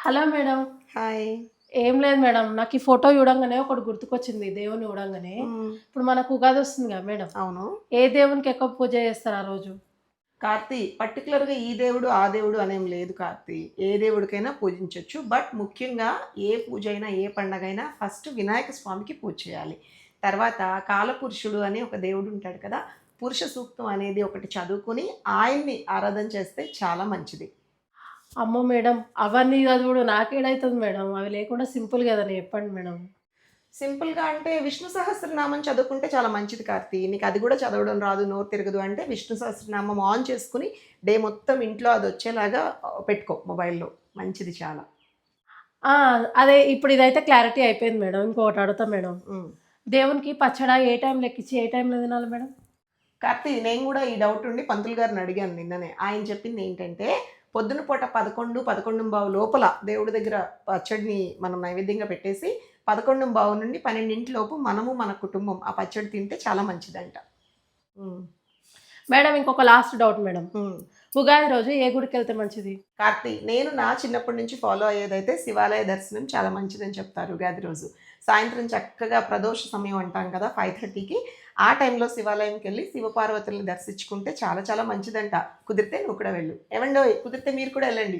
Hello madam. Hi. ఏం లేదు madam. నాకు ఈ ఫోటో చూడంగానే ఒకటి గుర్తుకొచ్చింది దేవుడిని చూడంగానే. హ్మ్. ఇప్పుడు మనకు ఉగాది వస్తుంది కదా మేడం. అవును. ఏ దేవునికి ఎక్కువ పూజ చేస్తారు ఆ రోజు? కార్తీ పర్టిక్యులర్‌గా ఈ దేవుడు, ఆ దేవుడు అనేం లేదు కార్తీ. ఏ దేవుడికైనా పూజించొచ్చు. బట్ ముఖ్యంగా ఏ పూజైనా, ఏ పండగైనా ఫస్ట్ వినాయక స్వామికి పూజ చేయాలి. తర్వాత కాలపురుషుడు అని ఒక దేవుడు ఉంటాడు కదా! పురుష సూక్తం అనేది ఒకటి చదువుకొని ఆయన్ని ఆరాధన చేస్తే చాలా మంచిది. అమ్మో మేడం! అవన్నీ చదువుడు నాకేడైతది మేడం. అవి లేకుండా సింపుల్‌గా ఏదైనా చెప్పండి మేడం. సింపుల్‌గా అంటే విష్ణు సహస్రనామం చదువుకుంటే చాలా మంచిది కార్తీ. నీకు అది కూడా చదవడం రాదు, నోరు తిరగదు అంటే విష్ణు సహస్రనామం ఆన్ చేసుకొని డే మొత్తం ఇంట్లో అదొచ్చేలాగా పెట్టుకో మొబైల్‌లో. మంచిది చాలా. ఆ! అదే ఇప్పుడు ఇదైతే క్లారిటీ అయిపోయింది మేడం. ఇంకొకటి అడుగుతా మేడం. హ్మ్. దేవునికి పచ్చడ ఏ టైంలో ఎక్కిచ్చి ఏ టైంలో తినాలి మేడం? కార్తీ నేను గూడా ఈ డౌట్ ఉండి పంతులు గారిని అడిగాను నిన్ననే. ఆయన చెప్పిందేంటంటే, పొద్దున పూట 11, 11:15 లోపల దేవుడి దగ్గర పచ్చడిని మనం నైవేద్యంగా పెట్టేసి, 11:15 నుండి 12 లోపు మనము, మన కుటుంబం ఆ పచ్చడి తింటే చాలా మంచిదంట. హ్మ్. మేడం ఇంకొక లాస్ట్ డౌట్ మేడం. హ్మ్. ఉగాది రోజు ఏ గుడికెళ్తే మంచిది? కార్తీ నేను నా చిన్నప్పటి నుంచి ఫాలో అయ్యేదైతే శివాలయ దర్శనం చాలా మంచిదని చెప్తారు ఉగాది రోజు. సాయంత్రం చక్కగా ప్రదోష సమయం అంటాం కదా! 5:30కి ఆ టైంలో శివాలయంకెళ్ళి శివపార్వతుల్ని దర్శించుకుంటే చాలా చాలా మంచిదంట. కుదిరితే నువ్వు కూడా వెళ్ళు. ఏవండోయ్! కుదిరితే మీరు కూడా ఎళ్ళండి.